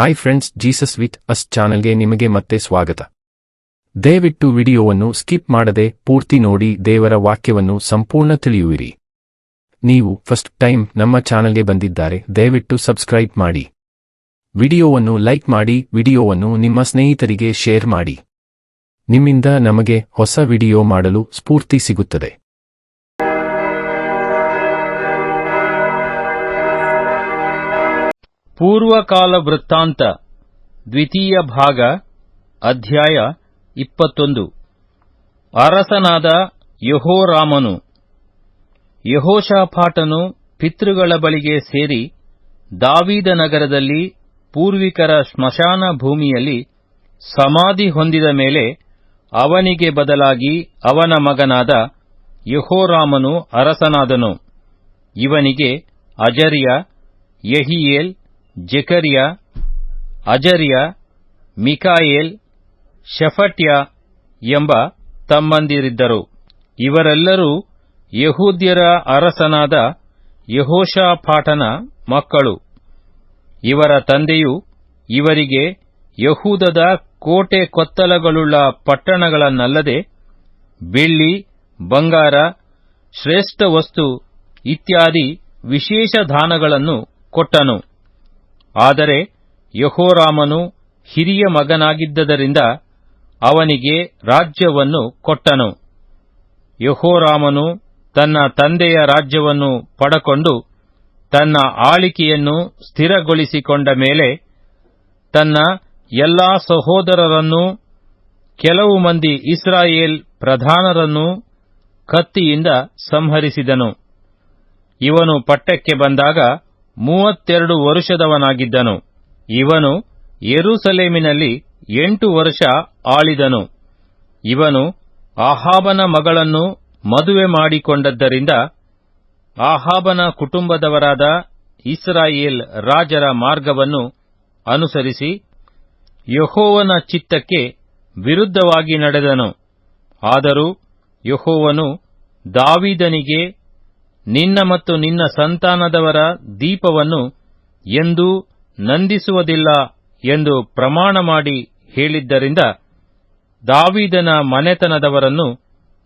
Hi friends, Jesus with us ಚಾನೆಲ್ಗೆ ನಿಮಗೆ ಮತ್ತೆ ಸ್ವಾಗತ. ದಯವಿಟ್ಟು ವಿಡಿಯೋವನ್ನು ಸ್ಕಿಪ್ ಮಾಡದೆ ಪೂರ್ತಿ ನೋಡಿ ದೇವರ ವಾಕ್ಯವನ್ನು ಸಂಪೂರ್ಣ ತಿಳಿಯುವಿರಿ. ನೀವು ಫಸ್ಟ್ ಟೈಮ್ ನಮ್ಮ ಚಾನೆಲ್ಗೆ ಬಂದಿದ್ದಾರೆ, ದಯವಿಟ್ಟು ಸಬ್ಸ್ಕ್ರೈಬ್ ಮಾಡಿ. ವಿಡಿಯೋವನ್ನು ಲೈಕ್ ಮಾಡಿ, ವಿಡಿಯೋವನ್ನು ನಿಮ್ಮ ಸ್ನೇಹಿತರಿಗೆ ಶೇರ್ ಮಾಡಿ. ನಿಮ್ಮಿಂದ ನಮಗೆ ಹೊಸ ವಿಡಿಯೋ ಮಾಡಲು ಸ್ಫೂರ್ತಿ ಸಿಗುತ್ತದೆ. ಪೂರ್ವಕಾಲ ವೃತ್ತಾಂತ ದ್ವಿತೀಯ ಭಾಗ ಅಧ್ಯಾಯ 21. ಅರಸನಾದ ಯೆಹೋರಾಮನು. ಯೆಹೋಷಾಫಾಟನು ಪಿತೃಗಳ ಬಳಿಗೆ ಸೇರಿ ದಾವೀದನಗರದಲ್ಲಿ ಪೂರ್ವಿಕರ ಸ್ಮಶಾನ ಭೂಮಿಯಲ್ಲಿ ಸಮಾಧಿ ಹೊಂದಿದ ಮೇಲೆ ಅವನಿಗೆ ಬದಲಾಗಿ ಅವನ ಮಗನಾದ ಯೆಹೋರಾಮನು ಅರಸನಾದನು. ಇವನಿಗೆ ಅಜರ್ಯ, ಯೆಹೀಯೇಲ್, ಜೆಕರ್ಯ, ಅಜರ್ಯ, ಮಿಕಾಯೇಲ್, ಶೆಫಟ್ಯ ಎಂಬ ತಮ್ಮಂದಿರಿದ್ದರು. ಇವರೆಲ್ಲರೂ ಯೆಹೂದ್ಯರ ಅರಸನಾದ ಯೆಹೋಷಾಫಾಟನ ಮಕ್ಕಳು. ಇವರ ತಂದೆಯು ಇವರಿಗೆ ಯೆಹೂದದ ಕೋಟೆ ಕೊತ್ತಲಗಳುಳ್ಳ ಪಟ್ಟಣಗಳನ್ನಲ್ಲದೆ ಬೆಳ್ಳಿ, ಬಂಗಾರ, ಶ್ರೇಷ್ಠ ವಸ್ತು ಇತ್ಯಾದಿ ವಿಶೇಷ ದಾನಗಳನ್ನು ಕೊಟ್ಟನು. ಆದರೆ ಯೆಹೋರಾಮನು ಹಿರಿಯ ಮಗನಾಗಿದ್ದರಿಂದ ಅವನಿಗೆ ರಾಜ್ಯವನ್ನು ಕೊಟ್ಟನು. ಯೆಹೋರಾಮನು ತನ್ನ ತಂದೆಯ ರಾಜ್ಯವನ್ನು ಪಡಕೊಂಡು ತನ್ನ ಆಳಿಕೆಯನ್ನು ಸ್ಥಿರಗೊಳಿಸಿಕೊಂಡ ಮೇಲೆ ತನ್ನ ಎಲ್ಲಾ ಸಹೋದರರನ್ನೂ ಕೆಲವು ಮಂದಿ ಇಸ್ರಾಯೇಲ್ ಪ್ರಧಾನರನ್ನೂ ಕತ್ತಿಯಿಂದ ಸಂಹರಿಸಿದನು. ಇವನು ಪಟ್ಟಕ್ಕೆ ಬಂದಾಗ 32 ವರುಷದವನಾಗಿದ್ದನು. ಇವನು ಯೆರೂಸಲೇಮಿನಲ್ಲಿ 8 ವರ್ಷ ಆಳಿದನು. ಇವನು ಆಹಾಬನ ಮಗಳನ್ನು ಮದುವೆ ಮಾಡಿಕೊಂಡದ್ದರಿಂದ ಆಹಾಬನ ಕುಟುಂಬದವರಾದ ಇಸ್ರಾಯೇಲ್ ರಾಜರ ಮಾರ್ಗವನ್ನು ಅನುಸರಿಸಿ ಯೆಹೋವನ ಚಿತ್ತಕ್ಕೆ ವಿರುದ್ಧವಾಗಿ ನಡೆದನು. ಆದರೂ ಯೆಹೋವನು ದಾವೀದನಿಗೆ, ನಿನ್ನ ಮತ್ತು ನಿನ್ನ ಸಂತಾನದವರ ದೀಪವನ್ನು ಎಂದೂ ನಂದಿಸುವುದಿಲ್ಲ ಎಂದು ಪ್ರಮಾಣ ಮಾಡಿ ಹೇಳಿದ್ದರಿಂದ ದಾವೀದನ ಮನೆತನದವರನ್ನು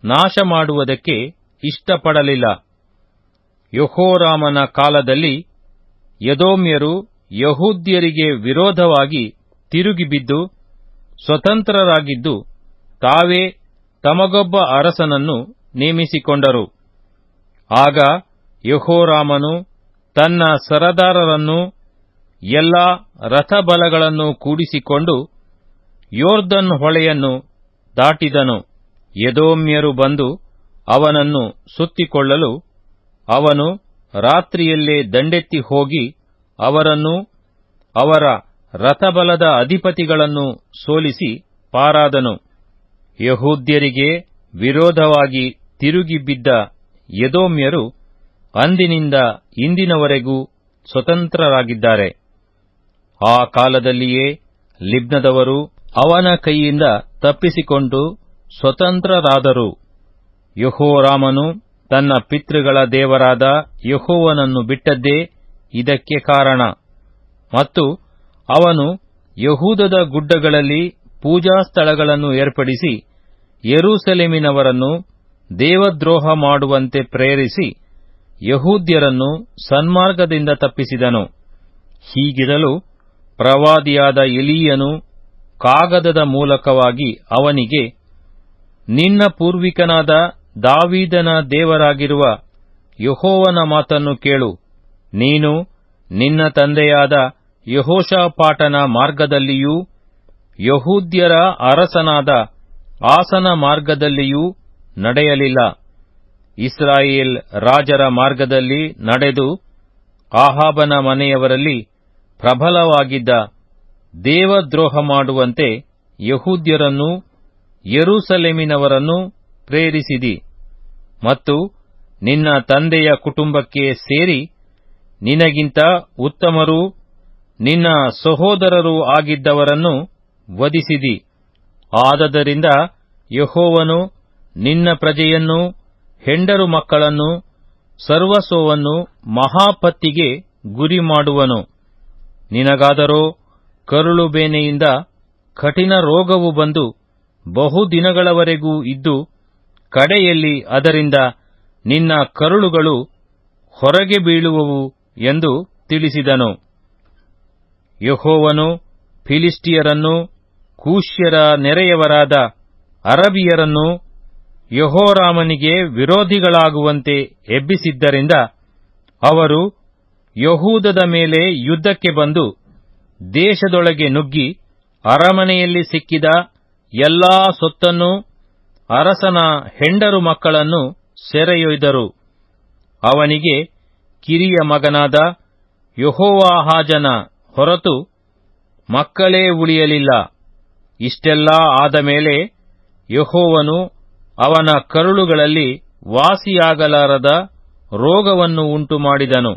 ನಾಶ ಮಾಡುವುದಕ್ಕೆ ಇಷ್ಟಪಡಲಿಲ್ಲ. ಯೆಹೋರಾಮನ ಕಾಲದಲ್ಲಿ ಎದೋಮ್ಯರು ಯಹೂದ್ಯರಿಗೆ ವಿರೋಧವಾಗಿ ತಿರುಗಿಬಿದ್ದು ಸ್ವತಂತ್ರರಾಗಿದ್ದು ತಾವೇ ತಮಗೊಬ್ಬ ಅರಸನನ್ನು ನೇಮಿಸಿಕೊಂಡರು. ಆಗ ಯೆಹೋರಾಮನು ತನ್ನ ಸರದಾರರನ್ನೂ ಎಲ್ಲಾ ರಥಬಲಗಳನ್ನು ಕೂಡಿಸಿಕೊಂಡು ಯೊರ್ದನ್ ಹೊಳೆಯನ್ನು ದಾಟಿದನು. ಎದೋಮ್ಯರು ಬಂದು ಅವನನ್ನು ಸುತ್ತಿಕೊಳ್ಳಲು ಅವನು ರಾತ್ರಿಯಲ್ಲೇ ದಂಡೆತ್ತಿ ಹೋಗಿ ಅವರನ್ನೂ ಅವರ ರಥಬಲದ ಅಧಿಪತಿಗಳನ್ನು ಸೋಲಿಸಿ ಪಾರಾದನು. ಯಹೂದ್ಯರಿಗೆ ವಿರೋಧವಾಗಿ ತಿರುಗಿಬಿದ್ದ ಎದೋಮ್ಯರು ಅಂದಿನಿಂದ ಇಂದಿನವರೆಗೂ ಸ್ವತಂತ್ರರಾಗಿದ್ದಾರೆ. ಆ ಕಾಲದಲ್ಲಿಯೇ ಲಿಬ್ನದವರು ಅವನ ಕೈಯಿಂದ ತಪ್ಪಿಸಿಕೊಂಡು ಸ್ವತಂತ್ರರಾದರು. ಯೆಹೋರಾಮನು ತನ್ನ ಪಿತೃಗಳ ದೇವರಾದ ಯೆಹೋವನನ್ನು ಬಿಟ್ಟದ್ದೇ ಇದಕ್ಕೆ ಕಾರಣ. ಮತ್ತು ಅವನು ಯಹೂದದ ಗುಡ್ಡಗಳಲ್ಲಿ ಪೂಜಾ ಸ್ಥಳಗಳನ್ನು ಏರ್ಪಡಿಸಿ ಯೆರೂಸಲೇಮಿನವರನ್ನು ದೇವದ್ರೋಹ ಮಾಡುವಂತೆ ಪ್ರೇರಿಸಿ ಯಹೂದ್ಯರನ್ನು ಸನ್ಮಾರ್ಗದಿಂದ ತಪ್ಪಿಸಿದನು. ಹೀಗಿರಲು ಪ್ರವಾದಿಯಾದ ಎಲೀಯನು ಕಾಗದದ ಮೂಲಕವಾಗಿ ಅವನಿಗೆ, ನಿನ್ನ ಪೂರ್ವಿಕನಾದ ದಾವೀದನ ದೇವರಾಗಿರುವ ಯೆಹೋವನ ಮಾತನ್ನು ಕೇಳು. ನೀನು ನಿನ್ನ ತಂದೆಯಾದ ಯೆಹೋಷಾಫಾಟನ ಮಾರ್ಗದಲ್ಲಿಯೂ ಯಹೂದ್ಯರ ಅರಸನಾದ ಆಸನ ಮಾರ್ಗದಲ್ಲಿಯೂ ನಡೆಯಲಿಲ್ಲ. ಇಸ್ರಾಯೇಲ್ ರಾಜರ ಮಾರ್ಗದಲ್ಲಿ ನಡೆದು ಆಹಾಬನ ಮನೆಯವರಲ್ಲಿ ಪ್ರಬಲವಾಗಿದ್ದ ದೇವದ್ರೋಹ ಮಾಡುವಂತೆ ಯಹೂದ್ಯರನ್ನೂ ಯೆರೂಸಲೇಮಿನವರನ್ನೂ ಪ್ರೇರಿಸಿದಿ. ಮತ್ತು ನಿನ್ನ ತಂದೆಯ ಕುಟುಂಬಕ್ಕೆ ಸೇರಿ ನಿನಗಿಂತ ಉತ್ತಮರೂ ನಿನ್ನ ಸಹೋದರರೂ ಆಗಿದ್ದವರನ್ನು ವಧಿಸಿದಿ. ಆದದರಿಂದ ಯೆಹೋವನು ನಿನ್ನ ಪ್ರಜೆಯನ್ನೂ ಹೆಂಡರು ಮಕ್ಕಳನ್ನು ಸರ್ವಸ್ವವನ್ನು ಮಹಾಪತ್ತಿಗೆ ಗುರಿಮಾಡುವನು. ನಿನಗಾದರೋ ಕರುಳುಬೇನೆಯಿಂದ ಕಠಿಣ ರೋಗವು ಬಂದು ಬಹುದಿನಗಳವರೆಗೂ ಇದ್ದು ಕಡೆಯಲ್ಲಿ ಅದರಿಂದ ನಿನ್ನ ಕರುಳುಗಳು ಹೊರಗೆ ಬೀಳುವವು ಎಂದು ತಿಳಿಸಿದನು. ಯೆಹೋವನು ಫಿಲಿಷ್ಟಿಯರನ್ನು, ಕೂಷ್ಯರ ನೆರೆಯವರಾದ ಅರಬಿಯರನ್ನು ಯೆಹೋರಾಮನಿಗೆ ವಿರೋಧಿಗಳಾಗುವಂತೆ ಎಬ್ಬಿಸಿದ್ದರಿಂದ ಅವರು ಯೆಹೂದದ ಮೇಲೆ ಯುದ್ಧಕ್ಕೆ ಬಂದು ದೇಶದೊಳಗೆ ನುಗ್ಗಿ ಅರಮನೆಯಲ್ಲಿ ಸಿಕ್ಕಿದ ಎಲ್ಲಾ ಸೊತ್ತನ್ನೂ ಅರಸನ ಹೆಂಡರು ಮಕ್ಕಳನ್ನು ಸೆರೆಯೊಯ್ದರು. ಅವನಿಗೆ ಕಿರಿಯ ಮಗನಾದ ಯೆಹೋವಾಹಾಜನ ಹೊರತು ಮಕ್ಕಳೇ ಉಳಿಯಲಿಲ್ಲ. ಇಷ್ಟೆಲ್ಲಾ ಆದ ಮೇಲೆ ಯೆಹೋವನು ಅವನ ಕರುಳುಗಳಲ್ಲಿ ವಾಸಿಯಾಗಲಾರದ ರೋಗವನ್ನು ಉಂಟುಮಾಡಿದನು.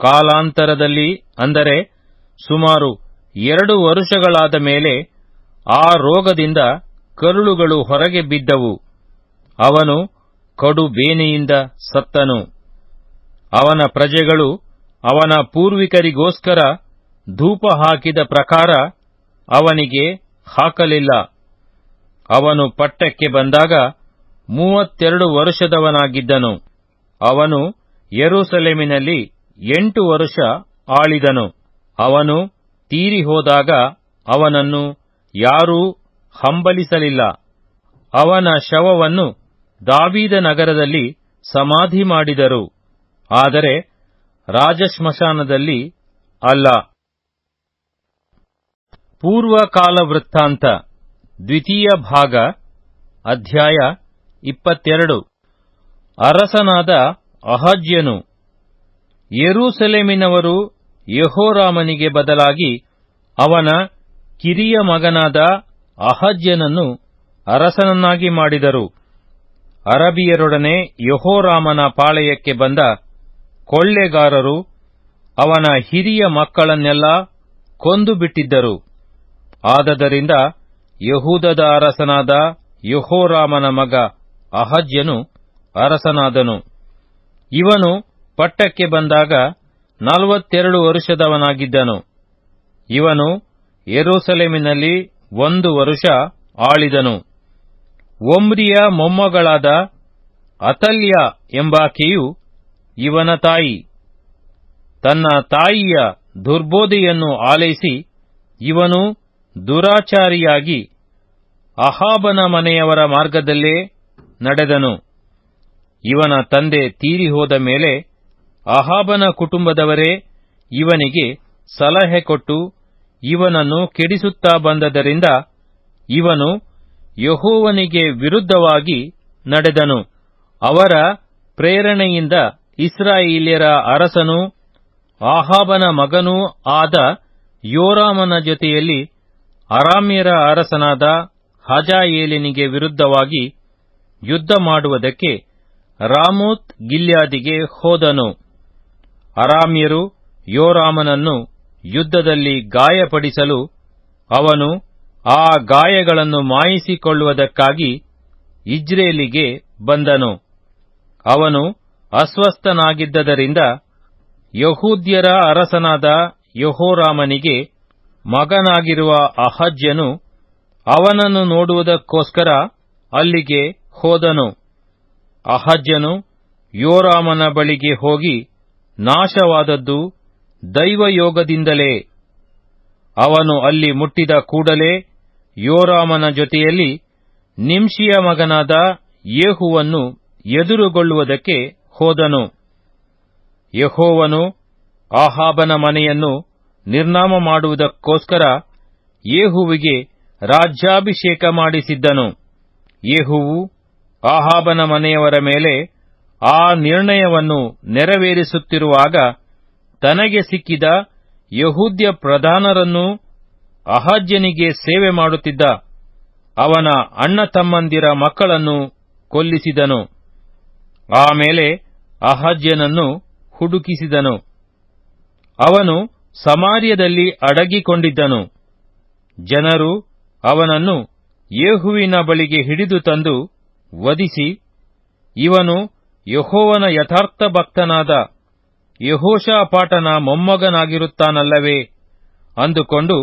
ಕಾಲಾಂತರದಲ್ಲಿ, ಅಂದರೆ ಸುಮಾರು 2 ವರುಷಗಳಾದ ಮೇಲೆ ಆ ರೋಗದಿಂದ ಕರುಳುಗಳು ಹೊರಗೆ ಬಿದ್ದವು. ಅವನು ಕಡು ಬೇನೆಯಿಂದ ಸತ್ತನು. ಅವನ ಪ್ರಜೆಗಳು ಅವನ ಪೂರ್ವಿಕರಿಗೋಸ್ಕರ ಧೂಪ ಹಾಕಿದ ಪ್ರಕಾರ ಅವನಿಗೆ ಹಾಕಲಿಲ್ಲ. ಅವನು ಪಟ್ಟಕ್ಕೆ ಬಂದಾಗ 32 ವರುಷದವನಾಗಿದ್ದನು. ಅವನು ಯೆರೂಸಲೇಮಿನಲ್ಲಿ 8 ವರುಷ ಆಳಿದನು. ಅವನು ತೀರಿಹೋದಾಗ ಅವನನ್ನು ಯಾರೂ ಹಂಬಲಿಸಲಿಲ್ಲ. ಅವನ ಶವವನ್ನು ದಾವೀದ ನಗರದಲ್ಲಿ ಸಮಾಧಿ ಮಾಡಿದರು, ಆದರೆ ರಾಜಶ್ಮಶಾನದಲ್ಲಿ ಅಲ್ಲ. ಪೂರ್ವಕಾಲ ವೃತ್ತಾಂತ ದ್ವಿತೀಯ ಭಾಗ, ಅಧ್ಯಾಯ 22. ಅರಸನಾದ ಅಹಜ್ಯನು. ಯೆರೂಸಲೇಮಿನವರು ಯೆಹೋರಾಮನಿಗೆ ಬದಲಾಗಿ ಅವನ ಕಿರಿಯ ಮಗನಾದ ಅಹಜ್ಯನನ್ನು ಅರಸನನ್ನಾಗಿ ಮಾಡಿದರು. ಅರಬಿಯರೊಡನೆ ಯೆಹೋರಾಮನ ಪಾಳೆಯಕ್ಕೆ ಬಂದ ಕೊಳ್ಳೆಗಾರರು ಅವನ ಹಿರಿಯ ಮಕ್ಕಳನ್ನೆಲ್ಲಾ ಕೊಂದು ಬಿಟ್ಟಿದ್ದರು. ಆದದರಿಂದ ಯೆಹೂದದ ಅರಸನಾದ ಯೆಹೋರಾಮನ ಮಗ ಅಹಜ್ಯನು ಅರಸನಾದನು. ಇವನು ಪಟ್ಟಕ್ಕೆ ಬಂದಾಗ 42 ವರುಷದವನಾಗಿದ್ದನು. ಇವನು ಯೆರೂಸಲೇಮಿನಲ್ಲಿ 1 ವರುಷ ಆಳಿದನು. ಒಮ್ರಿಯ ಮೊಮ್ಮಗಳಾದ ಅತಲ್ಯ ಎಂಬಾಕೆಯು ಇವನ ತಾಯಿ. ತನ್ನ ತಾಯಿಯ ದುರ್ಬೋಧೆಯನ್ನು ಆಲೈಸಿ ಇವನು ದುರಾಚಾರಿಯಾಗಿ ಅಹಾಬನ ಮನೆಯವರ ಮಾರ್ಗದಲ್ಲೇ ನಡೆದನು. ಇವನ ತಂದೆ ತೀರಿಹೋದ ಮೇಲೆ ಅಹಾಬನ ಕುಟುಂಬದವರೇ ಇವನಿಗೆ ಸಲಹೆ ಕೊಟ್ಟು ಇವನನ್ನು ಕೆಡಿಸುತ್ತಾ ಬಂದದರಿಂದ ಇವನು ಯೆಹೋವನಿಗೆ ವಿರುದ್ಧವಾಗಿ ನಡೆದನು. ಅವರ ಪ್ರೇರಣೆಯಿಂದ ಇಸ್ರಾಯೇಲ್ಯರ ಅರಸನೂ ಆಹಾಬನ ಮಗನೂ ಆದ ಯೋರಾಮನ ಜೊತೆಯಲ್ಲಿ ಅರಾಮ್ಯರ ಅರಸನಾದ ಹಜಾಯೇಲನಿಗೆ ವಿರುದ್ಧವಾಗಿ ಯುದ್ಧ ಮಾಡುವುದಕ್ಕೆ ರಾಮೋತ್ ಗಿಲ್ಯಾದಿಗೆ ಹೋದನು. ಅರಾಮ್ಯರು ಯೋರಾಮನನ್ನು ಯುದ್ಧದಲ್ಲಿ ಗಾಯಪಡಿಸಲು ಅವನು ಆ ಗಾಯಗಳನ್ನು ಮಾಯಿಸಿಕೊಳ್ಳುವುದಕ್ಕಾಗಿ ಇಜ್ರೇಲಿಗೆ ಬಂದನು. ಅವನು ಅಸ್ವಸ್ಥನಾಗಿದ್ದರಿಂದ ಯಹೂದ್ಯರ ಅರಸನಾದ ಯೆಹೋರಾಮನಿಗೆ ಮಗನಾಗಿರುವ ಅಹಜ್ಯನು ಅವನನ್ನು ನೋಡುವುದಕ್ಕೋಸ್ಕರ ಅಲ್ಲಿಗೆ ಹೋದನು. ಅಹಜ್ಯನು ಯೋರಾಮನ ಬಳಿಗೆ ಹೋಗಿ, ನಾಶವಾದದ್ದು ದೈವಯೋಗದಿಂದಲೇ. ಅವನು ಅಲ್ಲಿ ಮುಟ್ಟಿದ ಕೂಡಲೇ ಯೋರಾಮನ ಜೊತೆಯಲ್ಲಿ ನಿಮ್ಷಿಯ ಮಗನಾದ ಯೇಹುವನ್ನು ಎದುರುಗೊಳ್ಳುವುದಕ್ಕೆ ಹೋದನು. ಯೆಹೋವನು ಆಹಾಬನ ಮನೆಯನ್ನು ನಿರ್ನಾಮ ಮಾಡುವುದಕ್ಕೋಸ್ಕರ ಯೇಹುವಿಗೆ ರಾಜ್ಯಾಭಿಷೇಕ ಮಾಡಿಸಿದ್ದನು. ಯೇಹುವು ಆಹಾಬನ ಮನೆಯವರ ಮೇಲೆ ಆ ನಿರ್ಣಯವನ್ನು ನೆರವೇರಿಸುತ್ತಿರುವಾಗ ತನಗೆ ಸಿಕ್ಕಿದ ಯಹೂದ್ಯ ಪ್ರಧಾನರನ್ನೂ ಅಹಜ್ಯನಿಗೆ ಸೇವೆ ಮಾಡುತ್ತಿದ್ದ ಅವನ ಅಣ್ಣತಮ್ಮಂದಿರ ಮಕ್ಕಳನ್ನು ಕೊಲ್ಲಿಸಿದನು. ಆಮೇಲೆ ಅಹಜ್ಯನನ್ನು ಹುಡುಕಿಸಿದನು. ಅವನು ಸಮಾರ್ಯದಲ್ಲಿ ಅಡಗಿಕೊಂಡಿದ್ದನು. ಜನರು ಅವನನ್ನು ಯೇಹುವಿನ ಬಳಿಗೆ ಹಿಡಿದು ತಂದು ವಧಿಸಿ, ಇವನು ಯೆಹೋವನ ಯಥಾರ್ಥ ಭಕ್ತನಾದ ಯೆಹೋಷಾಫಾಟನ ಮೊಮ್ಮಗನಾಗಿರುತ್ತಾನಲ್ಲವೇ, ಅಂದುಕೊಂಡು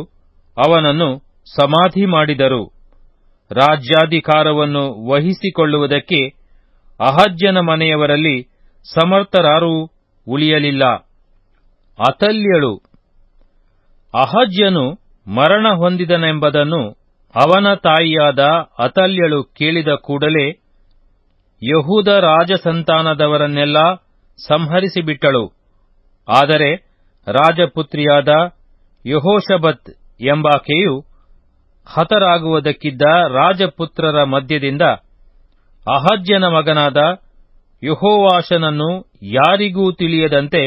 ಅವನನ್ನು ಸಮಾಧಿ ಮಾಡಿದರು. ರಾಜ್ಯಾಧಿಕಾರವನ್ನು ವಹಿಸಿಕೊಳ್ಳುವುದಕ್ಕೆ ಅಹಜ್ಯನ ಮನೆಯವರಲ್ಲಿ ಸಮರ್ಥರಾರೂ ಉಳಿಯಲಿಲ್ಲ. ಅತಲ್ಯಳು. ಅಹಜ್ಯನು ಮರಣ ಹೊಂದಿದನೆಂಬುದನ್ನು ಅವನ ತಾಯಿಯಾದ ಅತಲ್ಯಳು ಕೇಳಿದ ಕೂಡಲೇ ಯಹೂದ ರಾಜಸಂತಾನದವರನ್ನೆಲ್ಲ ಸಂಹರಿಸಿಬಿಟ್ಟಳು. ಆದರೆ ರಾಜಪುತ್ರಿಯಾದ ಯೆಹೋಷಬತ್ ಎಂಬಾಕೆಯು ಹತರಾಗುವುದಕ್ಕಿದ್ದ ರಾಜಪುತ್ರರ ಮಧ್ಯದಿಂದ ಅಹಜ್ಯನ ಮಗನಾದ ಯೆಹೋವಾಷನನ್ನು ಯಾರಿಗೂ ತಿಳಿಯದಂತೆ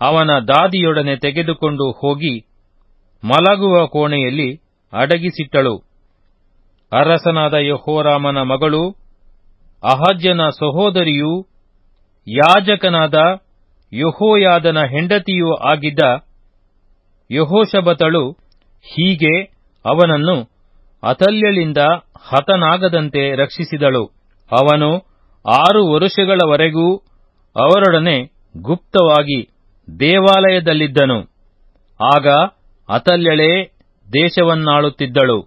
ಅವನ ದಾದಿಯೊಡನೆ ತೆಗೆದುಕೊಂಡು ಹೋಗಿ ಮಲಗುವ ಕೋಣೆಯಲ್ಲಿ ಅಡಗಿಸಿಟ್ಟಳು. ಅರಸನಾದ ಯೆಹೋರಾಮನ ಮಗಳು, ಅಹಜ್ಯನ ಸಹೋದರಿಯೂ ಯಾಜಕನಾದ ಯೆಹೋಯಾದನ ಹೆಂಡತಿಯೂ ಆಗಿದ್ದ ಯೆಹೋಷಬತಳು ಹೀಗೆ ಅವನನ್ನು ಅತಲ್ಯಳಿಂದ ಹತನಾಗದಂತೆ ರಕ್ಷಿಸಿದಳು. ಅವನು 6 ವರುಷಗಳವರೆಗೂ ಅವರೊಡನೆ ಗುಪ್ತವಾಗಿ ದೇವಾಲಯದಲ್ಲಿದ್ದನು. ಆಗ ಅತಲ್ಯಳೇ ದೇಶವನ್ನಾಳುತ್ತಿದ್ದಳು.